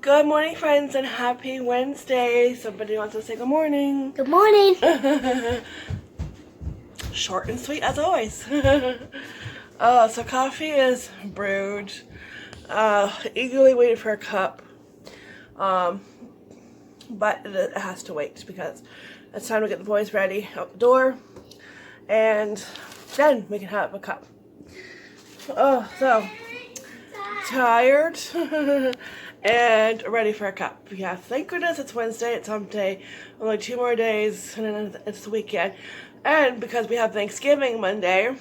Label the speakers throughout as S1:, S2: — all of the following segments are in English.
S1: Good morning, friends, and happy Wednesday. Somebody wants to say good morning.
S2: Good morning.
S1: Short and sweet as always. So coffee is brewed. Eagerly waiting for a cup. But it has to wait because it's time to get the boys ready out the door. And then we can have a cup. So tired and ready for a cup. Yeah, thank goodness it's Wednesday, it's hump day. Only 2 more days and then it's the weekend. And because we have Thanksgiving Monday,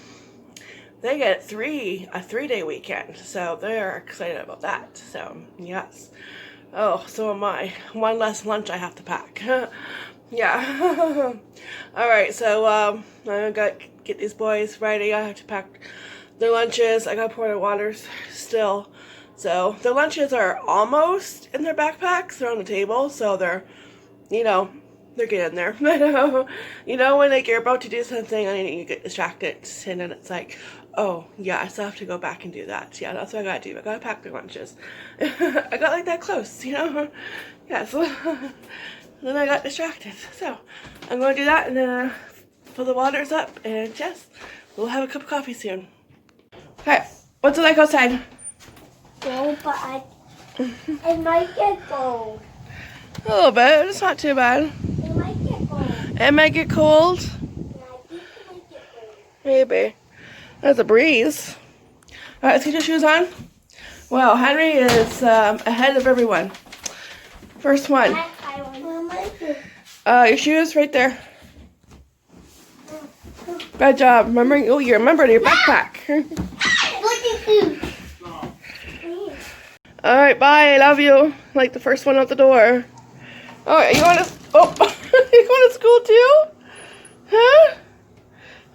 S1: they get a 3-day weekend. So they're excited about that. So yes. Oh, so am I. One less lunch I have to pack. Yeah. Alright, so I gotta get these boys ready. I have to pack their lunches. I gotta pour their waters still. So their lunches are almost in their backpacks. They're on the table, so they're, they're getting there. When like you're about to do something and you get distracted, and then it's like, oh yeah, I still have to go back and do that. Yeah, that's what I gotta do. I gotta pack their lunches. I got like that close, Yeah, so then I got distracted. So I'm gonna do that and then fill the waters up, and yes, we'll have a cup of coffee soon. Okay, what's it like outside?
S2: No, but it might get cold.
S1: A little bit. It's not too bad.
S2: It might get cold.
S1: It might get cold.
S2: Yeah, I think it might get cold.
S1: Maybe. There's a breeze. Alright, let's get your shoes on. Wow, Henry is ahead of everyone. First one. Your shoes right there. Bad job. Remembering. Oh, you remembered your backpack. Alright, bye. I love you. Like the first one out the door. Alright, you want to... Oh, you going to school too? Huh?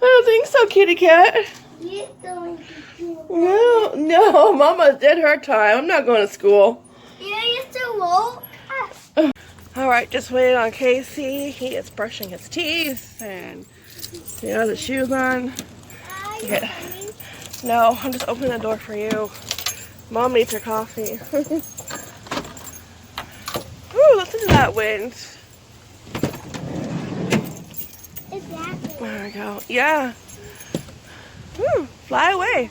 S1: I don't think so, kitty cat. No, Mama did her time. I'm not going to school.
S2: Yeah, you still won't.
S1: Alright, just waiting on Casey. He is brushing his teeth and he has his shoes on. Okay. No, I'm just opening the door for you. Mom needs her coffee. Ooh, listen to that wind. There we go. Yeah. Ooh, fly away.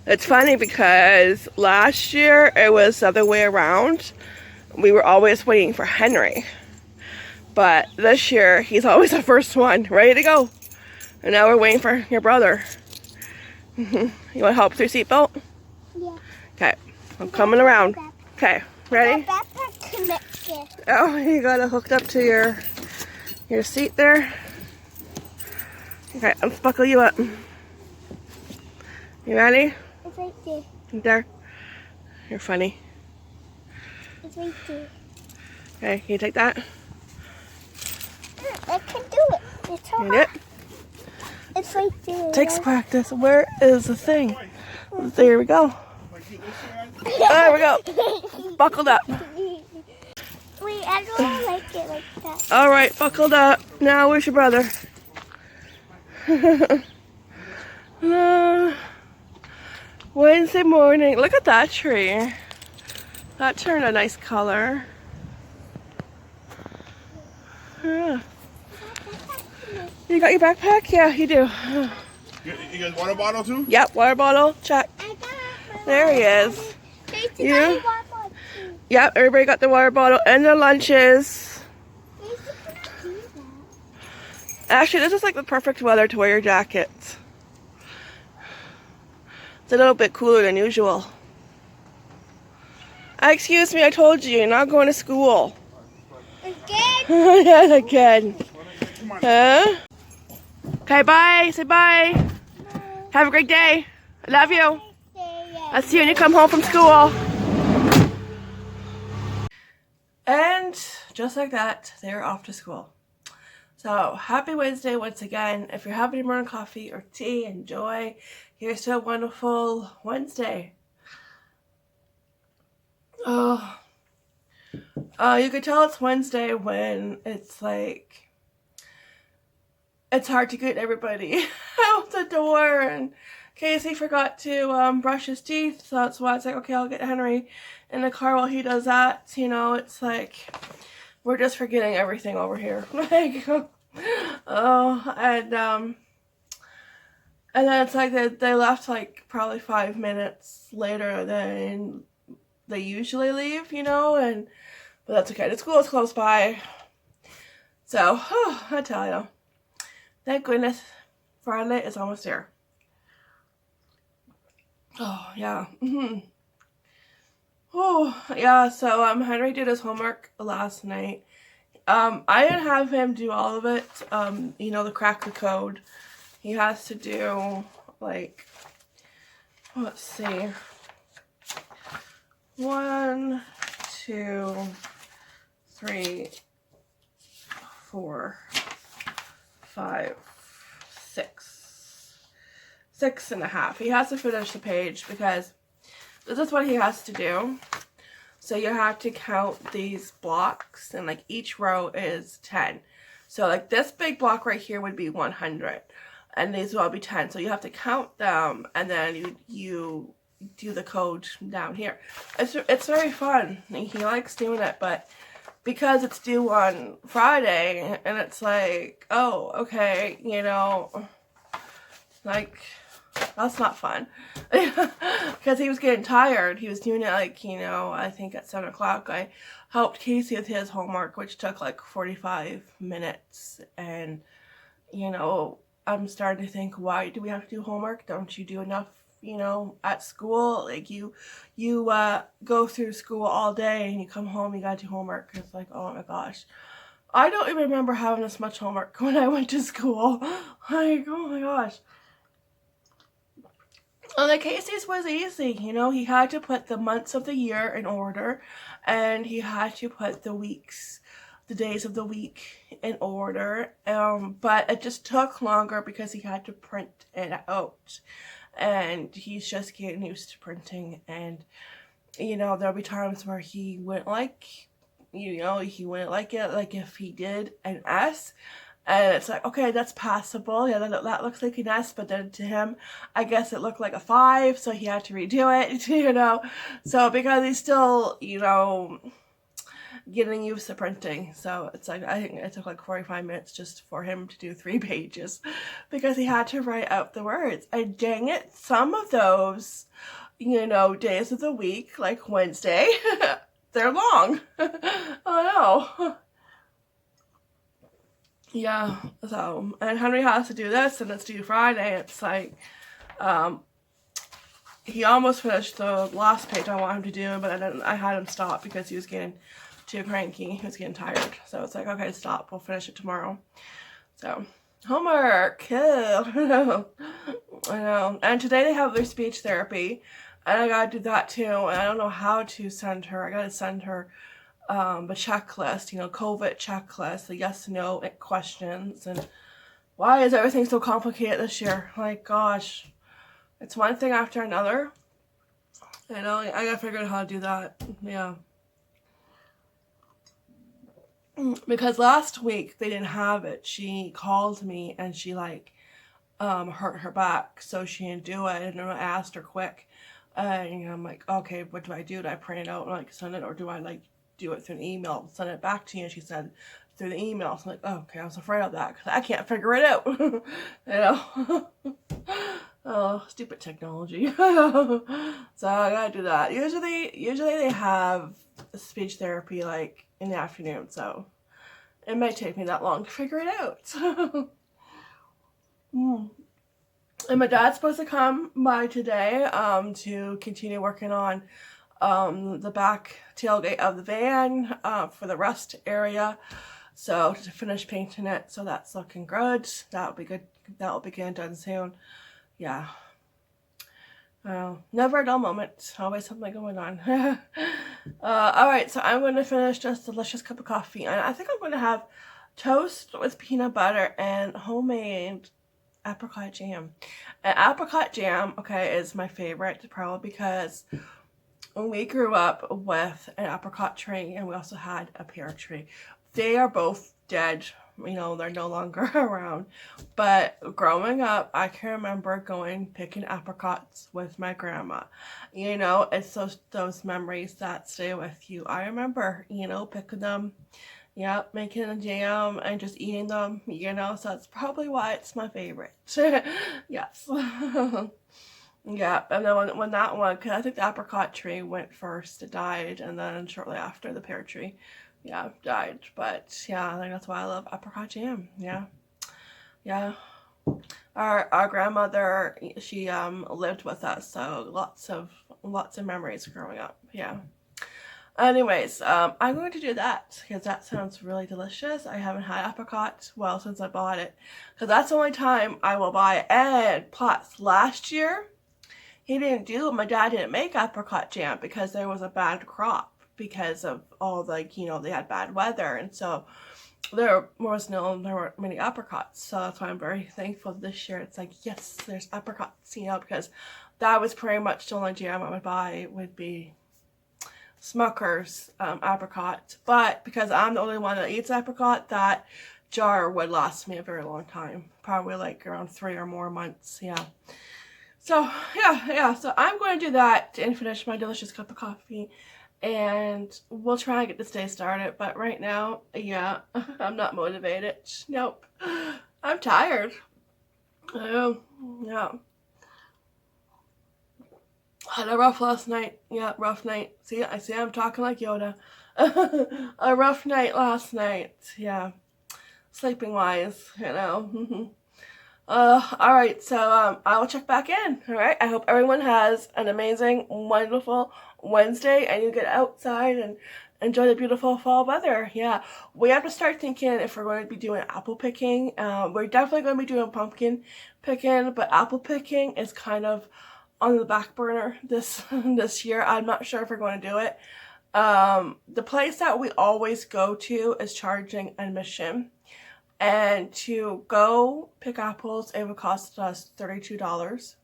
S1: It's funny because last year it was the other way around. We were always waiting for Henry. But this year he's always the first one, ready to go. And now we're waiting for your brother. You want to help with your seatbelt?
S2: Yeah.
S1: Okay, I'm coming around. Okay, ready?
S2: Backpack.
S1: Oh, you got it hooked up to your seat there. Okay, let's buckle you up. You ready?
S2: It's right there.
S1: There. You're funny.
S2: It's right there.
S1: Okay, can you take that?
S2: I can do it. It's all
S1: You did?
S2: It's right there.
S1: Takes practice. Where is the thing? There we go. There we go. Buckled up.
S2: Wait, I don't like it like that.
S1: All right, buckled up. Now, where's your brother? Wednesday morning. Look at that tree. That turned a nice color. Yeah. You got your backpack? Yeah, you do.
S3: You got water bottle too?
S1: Yep, water bottle. Check. There he is. You? Yep, everybody got the water bottle and their lunches. Actually, this is like the perfect weather to wear your jackets. It's a little bit cooler than usual. Excuse me, I told you, you're not going to school.
S2: Again?
S1: Yeah, again. Huh? Okay, bye. Say bye. Have a great day. I love you. I'll see you when you come home from school. And just like that, they're off to school. So, happy Wednesday once again. If you're having morning coffee or tea, enjoy. Here's to a wonderful Wednesday. Oh, you could tell it's Wednesday when it's like, it's hard to get everybody out the door and Casey forgot to brush his teeth, so that's why it's like, okay, I'll get Henry in the car while he does that. You know, it's like we're just forgetting everything over here. Like, oh, and then it's like they left like probably 5 minutes later than they usually leave, you know, but that's okay. The school is close by. So, I tell you, thank goodness Friday is almost here. Oh, yeah. Oh, yeah, so Henry did his homework last night. I didn't have him do all of it. You know, the crack the code. He has to do, like, let's see, 1, 2, 3, 4, 5, 6. 6.5. He has to finish the page because this is what he has to do. So you have to count these blocks, and like each row is 10. So like this big block right here would be 100, and these will all be 10. So you have to count them, and then you do the code down here. It's very fun. He likes doing it, but because it's due on Friday, and it's like, oh, okay, you know, like, that's not fun. Because he was getting tired. He was doing it like, you know, I think at 7 o'clock. I helped Casey with his homework, which took like 45 minutes. And, you know, I'm starting to think, why do we have to do homework? Don't you do enough, you know, at school? Like, you go through school all day and you come home, you gotta do homework. It's like, oh my gosh. I don't even remember having this much homework when I went to school. Like, oh my gosh. Well, the Casey's was easy, you know, he had to put the months of the year in order, and he had to put the weeks, the days of the week in order, but it just took longer because he had to print it out, and he's just getting used to printing, and, you know, there'll be times where he wouldn't like, you know, he wouldn't like it, like if he did an S, and it's like, okay, that's passable. Yeah, that looks like an S, but then to him, I guess it looked like a 5, so he had to redo it, you know. So because he's still, you know, getting used to printing. So it's like, I think it took like 45 minutes just for him to do 3 pages because he had to write out the words. And dang it, some of those, you know, days of the week, like Wednesday, they're long. Oh no. Yeah, so, and Henry has to do this, and it's due Friday. It's like, he almost finished the last page I want him to do, but I had him stop because he was getting too cranky. He was getting tired. So it's like, okay, stop. We'll finish it tomorrow. So, homework. I know. And today they have their speech therapy, and I gotta do that too, and I don't know how to send her. I gotta send her the checklist, you know, COVID checklist, the yes/no questions, and why is everything so complicated this year? Like, gosh, it's one thing after another. You know, I gotta figure out how to do that. Yeah. Because last week they didn't have it. She called me and she like hurt her back, so she didn't do it, and I asked her quick. And I'm like, okay, what do I do? Do I print it out and like send it, or do I like do it through an email, send it back to you? And she said through the email. So I'm like, oh, okay, I was afraid of that because I can't figure it out. You know. Oh, stupid technology. So I gotta do that. Usually they have speech therapy like in the afternoon, so it might take me that long to figure it out. And my dad's supposed to come by today to continue working on the back tailgate of the van for the rust area, so to finish painting it. So that's looking good. That'll be good. That'll be getting done soon. Yeah. Never a dull moment. Always something going on. Alright, so I'm going to finish this delicious cup of coffee, and I think I'm going to have toast with peanut butter and homemade apricot jam. And apricot jam, okay, is my favorite, probably because we grew up with an apricot tree, and we also had a pear tree. They are both dead you know, they're no longer around. But growing up, I can remember picking apricots with my grandma. You know, it's those memories that stay with you. I remember, you know, picking them, yeah, making a jam and just eating them, you know, so that's probably why it's my favorite. Yes. Yeah, and then when that one, because I think the apricot tree went first, it died, and then shortly after the pear tree, yeah, died. But yeah, I think that's why I love apricot jam. Yeah, yeah. Our grandmother, she lived with us, so lots of memories growing up. Yeah. Anyways, I'm going to do that because that sounds really delicious. I haven't had apricot, well, since I bought it, because that's the only time I will buy it. And plus, last year, my dad didn't make apricot jam because there was a bad crop because of all, like, you know, they had bad weather, and so there weren't many apricots. So that's why I'm very thankful this year. It's like, yes, there's apricots, you know, because that was pretty much the only jam I would buy would be Smucker's apricot. But because I'm the only one that eats apricot, that jar would last me a very long time, probably like around 3 or more months. Yeah. So yeah, so I'm going to do that and finish my delicious cup of coffee, and we'll try and get this day started. But right now, yeah, I'm not motivated. Nope. I'm tired. Yeah. Had a rough last night. Yeah, rough night. See, I'm talking like Yoda. A rough night last night. Yeah. Sleeping wise, you know. Alright, so I will check back in. Alright, I hope everyone has an amazing, wonderful Wednesday and you get outside and enjoy the beautiful fall weather. Yeah, we have to start thinking if we're going to be doing apple picking. We're definitely going to be doing pumpkin picking, but apple picking is kind of on the back burner this year. I'm not sure if we're going to do it. The place that we always go to is charging admission. And to go pick apples, it would cost us $32.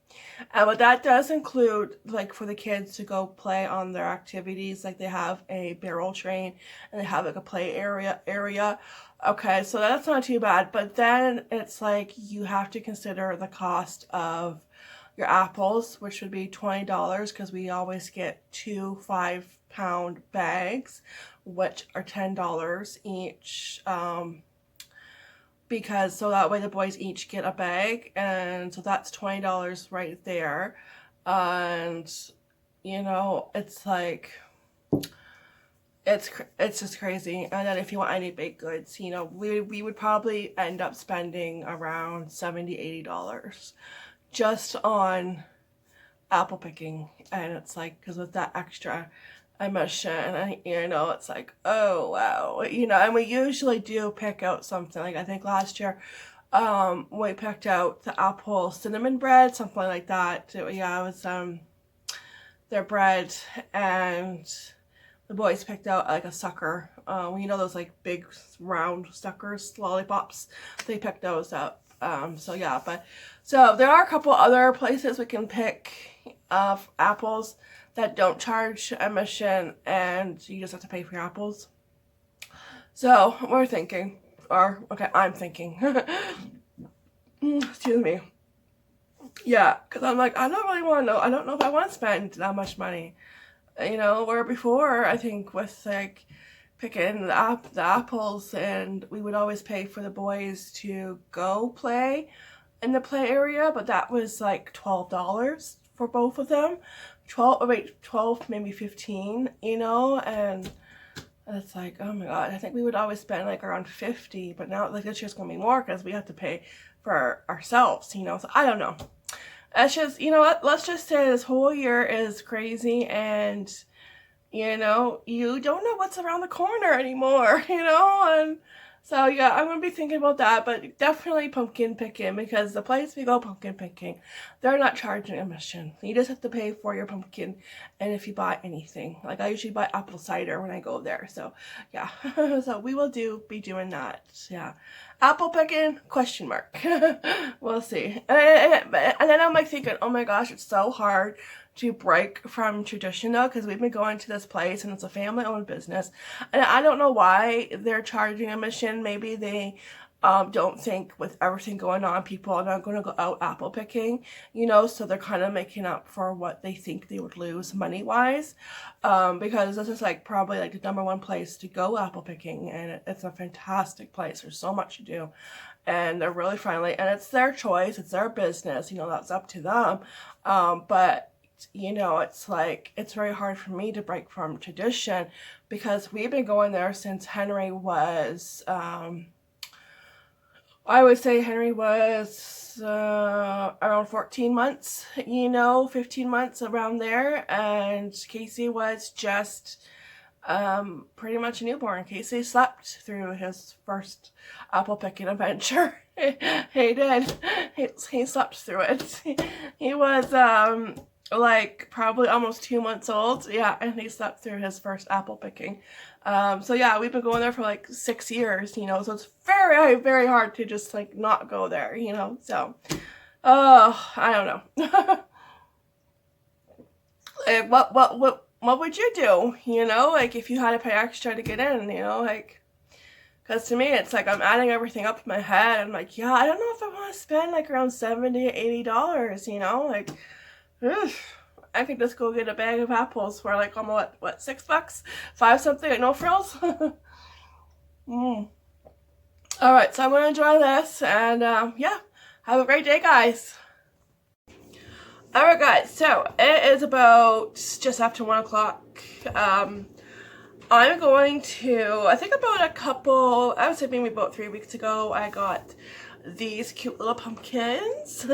S1: And what that does include, like, for the kids to go play on their activities, like they have a barrel train and they have like a play area. Okay, so that's not too bad. But then it's like you have to consider the cost of your apples, which would be $20 because we always get 2 5-pound bags, which are $10 each. Because so that way the boys each get a bag, and so that's $20 right there. And you know, it's like it's just crazy. And then if you want any baked goods, you know, we would probably end up spending around $70-80 just on apple picking. And it's like, because with that extra admission, and you know, it's like, oh wow, you know. And we usually do pick out something, like I think last year we picked out the apple cinnamon bread, something like that. Yeah, it was their bread, and the boys picked out like a sucker, you know, those like big round suckers, lollipops. They picked those up. So yeah, but so there are a couple other places we can pick apples that don't charge admission, and you just have to pay for your apples. So we're thinking, I'm thinking, excuse me. Yeah, because I'm like, I don't really want to know. I don't know if I want to spend that much money. You know, where before, I think with like picking the apples, and we would always pay for the boys to go play in the play area, but that was like $12 for both of them. 12, maybe 15, you know, and it's like, oh my god, I think we would always spend like around 50, but now like this year's gonna be more because we have to pay for ourselves, you know. So I don't know. It's just, you know what, let's just say this whole year is crazy, and you know, you don't know what's around the corner anymore, you know. And so yeah, I'm gonna be thinking about that, but definitely pumpkin picking, because the place we go pumpkin picking, they're not charging admission. You just have to pay for your pumpkin, and if you buy anything, like I usually buy apple cider when I go there. So yeah, so we will be doing that. Yeah, apple picking ? We'll see. And then I'm like thinking, oh my gosh, it's so hard to break from tradition though, because we've been going to this place and it's a family-owned business, and I don't know why they're charging admission. Maybe they don't think with everything going on, people are not going to go out apple picking, you know, so they're kind of making up for what they think they would lose money-wise, because this is like probably like the #1 place to go apple picking, and it's a fantastic place. There's so much to do, and they're really friendly, and it's their choice, it's their business, you know, that's up to them, but you know, it's like, it's very hard for me to break from tradition, because we've been going there since Henry was, I would say Henry was around 14 months, you know, 15 months, around there, and Casey was just pretty much a newborn. Casey slept through his first apple picking adventure. He did. He slept through it. He was like probably almost 2 months old, yeah, and he slept through his first apple picking. So yeah, we've been going there for like 6 years, you know, so it's very, very hard to just like not go there, you know, so, I don't know. Like, what would you do, you know, like if you had to pay extra to get in, you know, like, because to me, it's like I'm adding everything up in my head. I'm like, yeah, I don't know if I want to spend like around $70, $80, you know, like, ugh. I could just go get a bag of apples for like almost, what, $6? 5 something at No Frills? Alright, so I'm going to enjoy this, and yeah, have a great day, guys. Alright guys, so it is about just after 1 o'clock. I'm going to, I think about I would say maybe about 3 weeks ago, I got these cute little pumpkins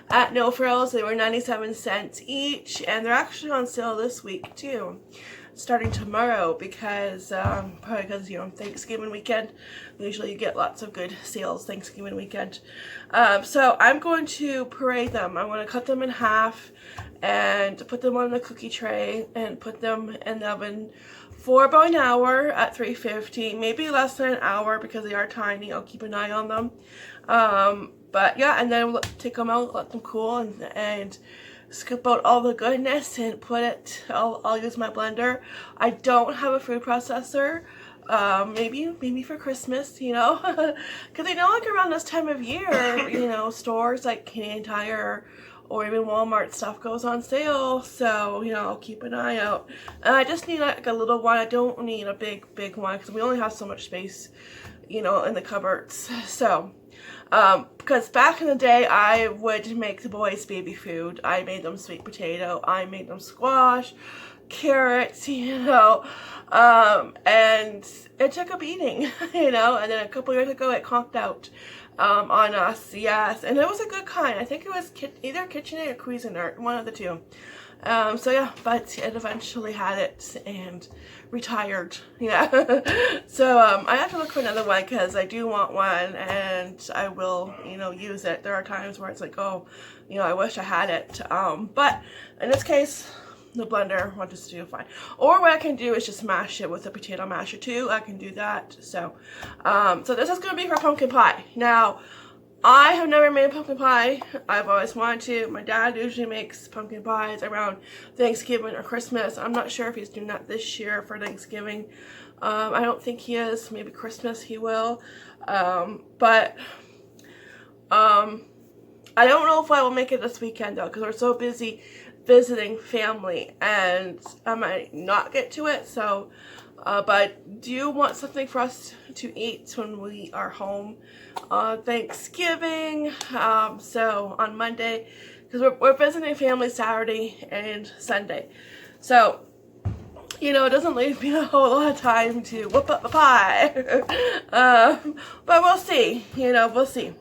S1: at No Frills. They were 97 cents each, and they're actually on sale this week too, starting tomorrow, because probably because, you know, Thanksgiving weekend, usually you get lots of good sales Thanksgiving weekend. So I'm going to puree them. I'm going to cut them in half and put them on the cookie tray and put them in the oven for about an hour at 350, maybe less than an hour because they are tiny. I'll keep an eye on them. But yeah, and then we'll take them out, let them cool, and scoop out all the goodness and put it, I'll use my blender. I don't have a food processor. Maybe for Christmas, you know, because I know like around this time of year, you know, stores like Canadian Tire or even Walmart stuff goes on sale, so, you know, I'll keep an eye out. And I just need like a little one. I don't need a big one because we only have so much space, you know, in the cupboards. So because back in the day I would make the boys baby food. I made them sweet potato, I made them squash, carrots, you know, and it took a beating, you know, and then a couple years ago it conked out on us, yes, and it was a good kind. I think it was either KitchenAid or Cuisinart, one of the two. So yeah, but it eventually had it and retired, yeah. So I have to look for another one because I do want one, and I will, you know, use it. There are times where it's like, oh, you know, I wish I had it, but in this case, the blender will just do fine. Or what I can do is just mash it with a potato masher too. I can do that. So so this is going to be for pumpkin pie. Now, I have never made a pumpkin pie. I've always wanted to. My dad usually makes pumpkin pies around Thanksgiving or Christmas. I'm not sure if he's doing that this year for Thanksgiving. I don't think he is. Maybe Christmas he will. But I don't know if I will make it this weekend though, because we're so busy visiting family and I might not get to it. So but I do want something for us to eat when we are home on Thanksgiving. So on Monday, because we're visiting family Saturday and Sunday, so, you know, it doesn't leave me a whole lot of time to whip up a pie. But we'll see, you know, we'll see.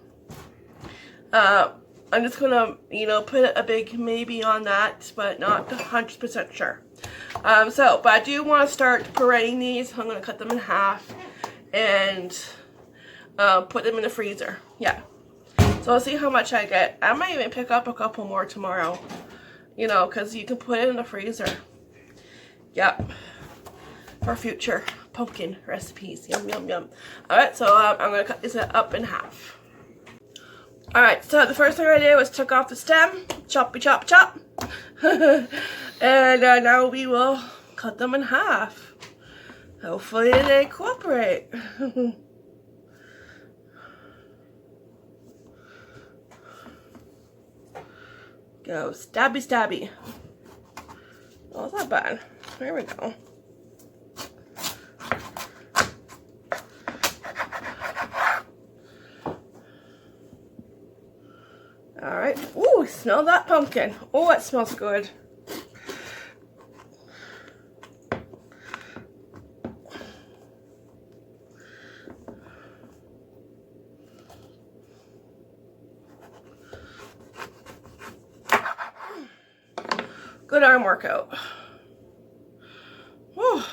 S1: I'm just gonna, you know, put a big maybe on that, but not 100% sure. But I do want to start pureeing these. I'm gonna cut them in half and put them in the freezer. Yeah. So I'll see how much I get. I might even pick up a couple more tomorrow, you know, because you can put it in the freezer. Yep. For future pumpkin recipes. Yum, yum, yum. Alright, so I'm gonna cut this up in half. Alright, so the first thing I did was took off the stem, choppy chop chop, and now we will cut them in half. Hopefully they cooperate. Go stabby stabby. Oh, it's not bad. There we go. Alright. Ooh, smell that pumpkin. Oh, it smells good. Good arm workout. Whew.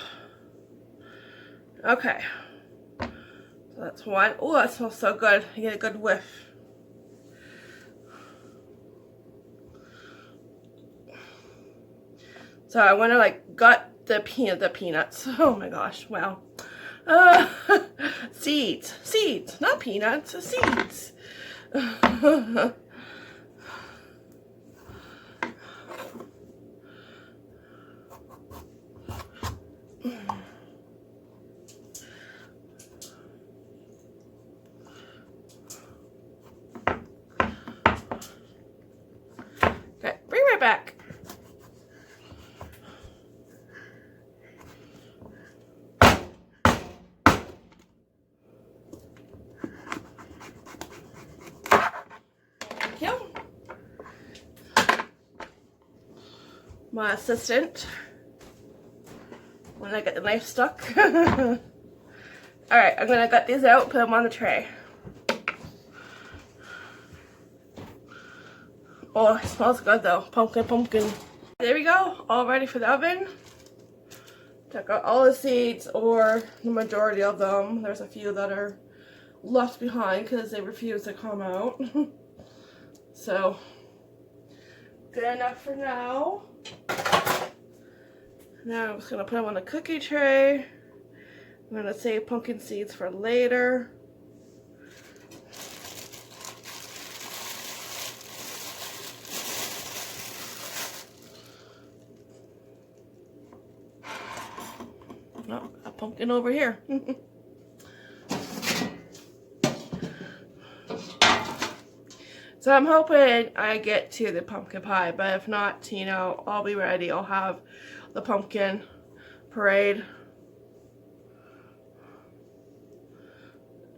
S1: Okay. So that's one. Oh, that smells so good. I get a good whiff. So I want to like gut the peanuts. Oh my gosh! Wow. Seeds, not peanuts. Seeds. Okay, bring it back. My assistant when I get the knife stuck. Alright, I'm gonna gut these out, put them on the tray. Oh, it smells good though. Pumpkin. There we go, all ready for the oven. Took out all the seeds, or the majority of them. There's a few that are left behind because they refuse to come out. So, good enough for now. Now I'm just going to put them on the cookie tray. I'm going to save pumpkin seeds for later. Oh, a pumpkin over here. So I'm hoping I get to the pumpkin pie, but if not, you know, I'll be ready. I'll have the pumpkin parade.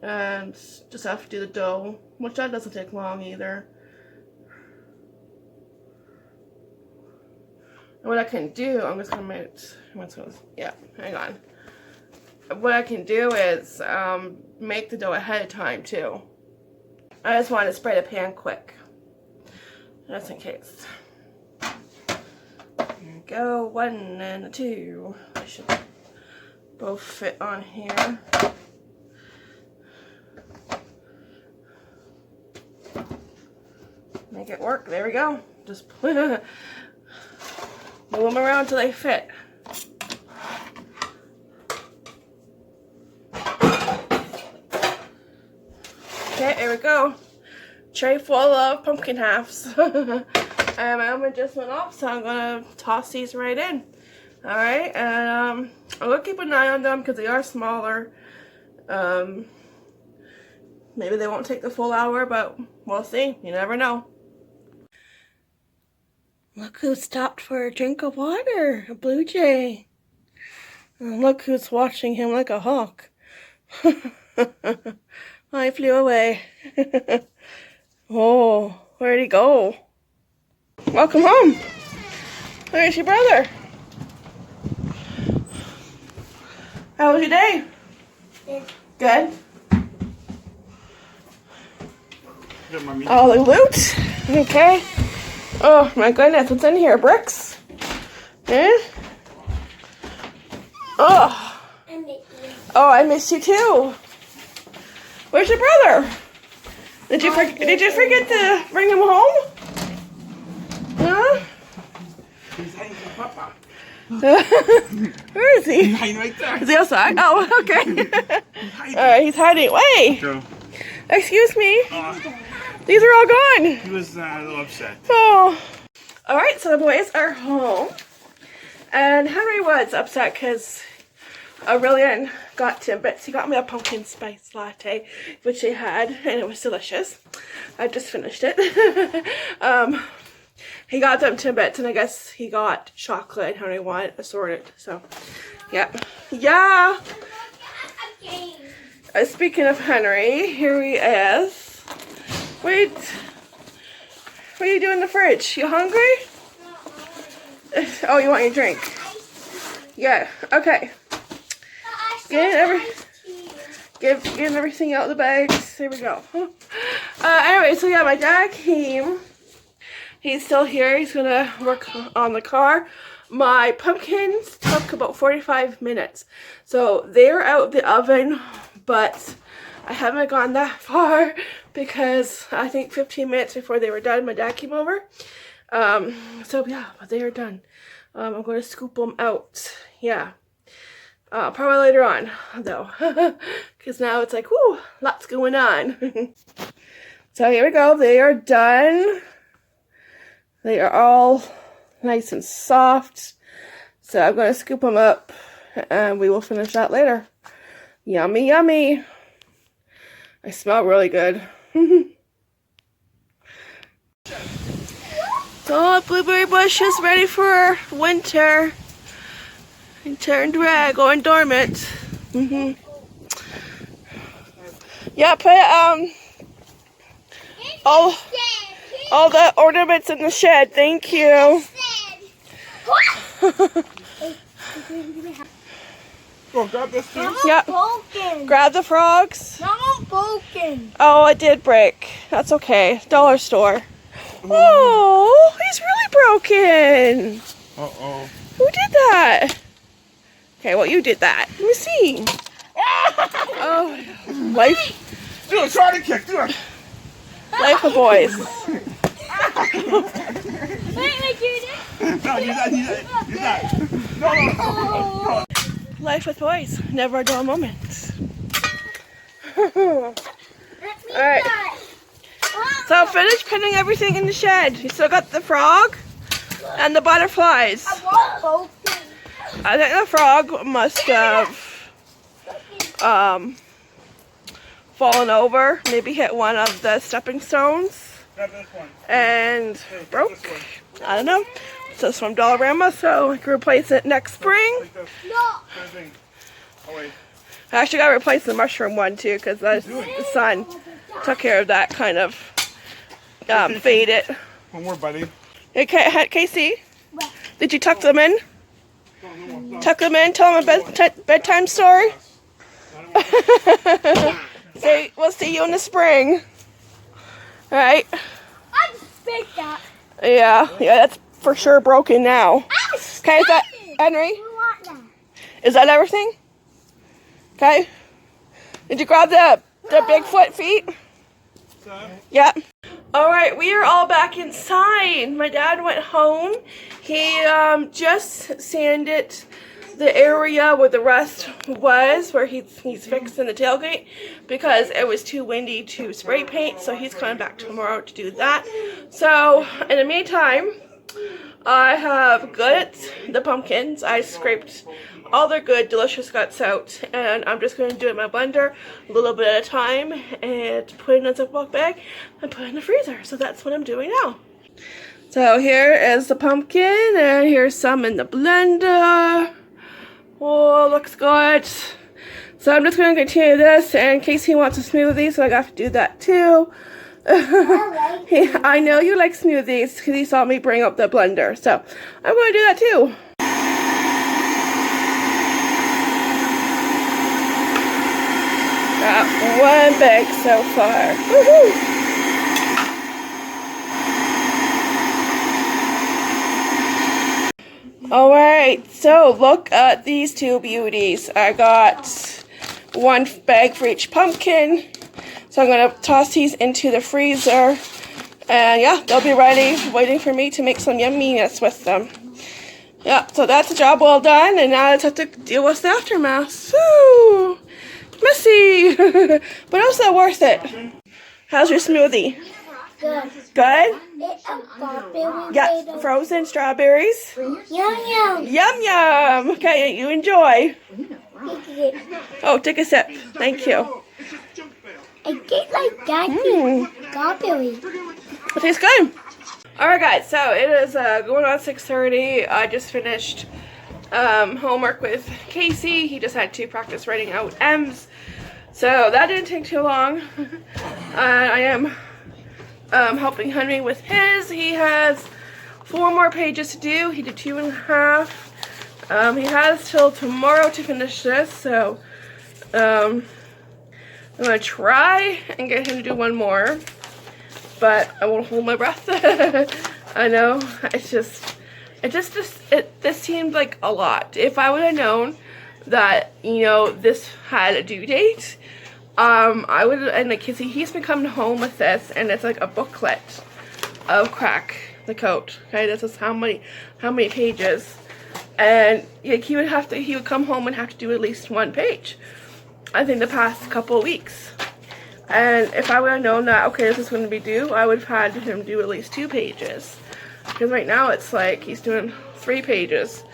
S1: And just have to do the dough, which that doesn't take long either. And what I can do, I'm just gonna make, yeah, hang on. What I can do is make the dough ahead of time too. I just want to spray the pan quick, just in case. There we go, 1 and 2. They should both fit on here. Make it work. There we go. Just move them around until they fit. Okay, there we go. Tray full of pumpkin halves. And my oven just went off, so I'm gonna toss these right in. Alright, and I'm gonna keep an eye on them because they are smaller. Maybe they won't take the full hour, but we'll see. You never know. Look who stopped for a drink of water, a blue jay. And look who's watching him like a hawk. I flew away. Oh, where'd he go? Welcome home. Where's your brother? How was your day? Good.
S3: Good, Mommy.
S1: All the loot. Okay. Oh my goodness, what's in here? Bricks? Eh? Oh. Oh, I miss you too. Where's your brother? Did you forget to bring him home? Huh?
S3: He's hiding from Papa.
S1: Where is he?
S3: He's hiding right there.
S1: Is he outside? Oh, okay. Alright, he's hiding. Wait!
S3: Go.
S1: Excuse me. These are all gone.
S3: He was a little upset.
S1: Oh. Alright, so the boys are home. And Henry was upset because Aurelian got timbits. He got me a pumpkin spice latte, which they had, and it was delicious. I just finished it. he got them Timbits, and I guess he got chocolate and Henry wanted assorted. So, yeah. Yeah. Speaking of Henry, here he is. Wait. What are you doing in the fridge? You hungry? Oh, you want your drink? Yeah. Okay. Getting everything out of the bags. There we go. Anyway, so yeah, my dad came. He's still here. He's gonna work on the car. My pumpkins took about 45 minutes. So they're out of the oven, but I haven't gone that far because I think 15 minutes before they were done, my dad came over. So yeah, but they are done. I'm going to scoop them out. Yeah. Probably later on, though. Because now it's like, whoo, lots going on. So here we go. They are done. They are all nice and soft. So I'm going to scoop them up and we will finish that later. Yummy, yummy. I smell really good. So blueberry bush is ready for winter. It turned red, going dormant. Yeah, put all the ornaments in the shed. Thank you.
S3: Go grab this too.
S1: Yep. Grab the frogs.
S2: I'm broken.
S1: Oh, it did break. That's okay. Dollar store. Oh, he's really broken.
S3: Uh-oh.
S1: Who did that? Okay, well, you did that. Let me see. Oh, life.
S3: Do a karate kick. Do it.
S1: Life of boys.
S2: Wait, do this?
S3: No, use that. Use that. No.
S1: Life with boys. Never a dull moment. Alright. So finish putting everything in the shed. You still got the frog and the butterflies. I think the frog must have fallen over, maybe hit one of the stepping stones and broke. I don't know. So it's from Dollarama, so I can replace it next spring. I actually got to replace the mushroom one too, because the sun took care of that kind of faded.
S3: One more, buddy.
S1: Hey, Casey, did you tuck them in? Tuck them in, tell them a bedtime story. Say, we'll see you in the spring. Alright?
S2: I just picked that.
S1: Yeah, that's for sure broken now. Okay, is that, Henry? Is that everything? Okay. Did you grab the Bigfoot feet? Yep. Alright, we are all back inside. My dad went home. He just sanded the area where the rust was, where he's fixing the tailgate, because it was too windy to spray paint, so he's coming back tomorrow to do that. So, in the meantime, I have gutted the pumpkins. I scraped all their good, delicious guts out, and I'm just going to do it in my blender a little bit at a time and put it in a Ziploc bag and put it in the freezer. So that's what I'm doing now. So here is the pumpkin, and here's some in the blender. Oh, looks good. So I'm just going to continue this, and in case he wants a smoothie, so I got to do that too. I know you like smoothies because he saw me bring up the blender, so I'm going to do that too. Got one bag so far. Woohoo! Alright, so look at these two beauties. I got one bag for each pumpkin. So I'm going to toss these into the freezer. And yeah, they'll be ready, waiting for me to make some yumminess with them. Yeah, so that's a job well done. And now I just have to deal with the aftermath. Woo! Messy! But also worth it. How's your smoothie?
S2: Good.
S1: Good?
S2: It's a strawberry.
S1: Yeah, frozen strawberries.
S2: Yum yum.
S1: Yum yum! Okay, you enjoy. Oh, take a sip. Thank you.
S2: It tastes like that. Strawberry.
S1: It tastes good. Alright guys, so it is going on 6:30. I just finished homework with Casey. He just had to practice writing out M's. So that didn't take too long. I am helping Henry with his. He has 4 more pages to do. He did 2.5. He has till tomorrow to finish this, so I'm gonna try and get him to do 1 more, but I won't hold my breath. I know, this seemed like a lot. If I would have known that, you know, this had a due date, I would, and like he's been coming home with this, and it's like a booklet of Crack the Coat. Okay, this is how many pages, and like he would come home and have to do at least 1 page. I think the past couple of weeks. And if I would have known that, okay, this is going to be due, I would have had him do at least 2 pages. Because right now it's like he's doing 3 pages.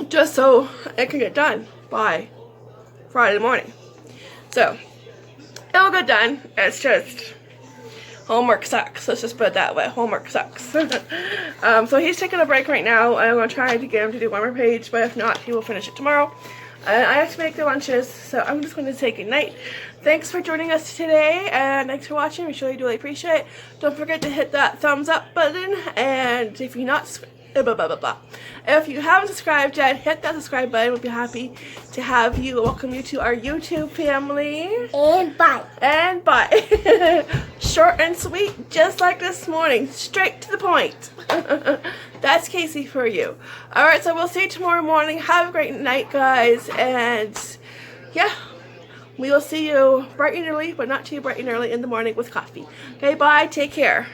S1: Just so it can get done by Friday morning. So, it'll get done. It's just, homework sucks. Let's just put it that way. Homework sucks. So he's taking a break right now. I'm going to try to get him to do 1 more page, but if not, he will finish it tomorrow. And I have to make the lunches, so I'm just going to say goodnight. Thanks for joining us today, and thanks for watching. We surely do really appreciate it. Don't forget to hit that thumbs up button, and if you're not, if you haven't subscribed yet, hit that subscribe button. We'll be happy to have you, welcome you to our YouTube family.
S2: And bye.
S1: And bye. Short and sweet, just like this morning. Straight to the point. That's Casey for you. Alright, so we'll see you tomorrow morning. Have a great night, guys. And yeah, we will see you bright and early, but not too bright and early in the morning with coffee. Okay, bye. Take care.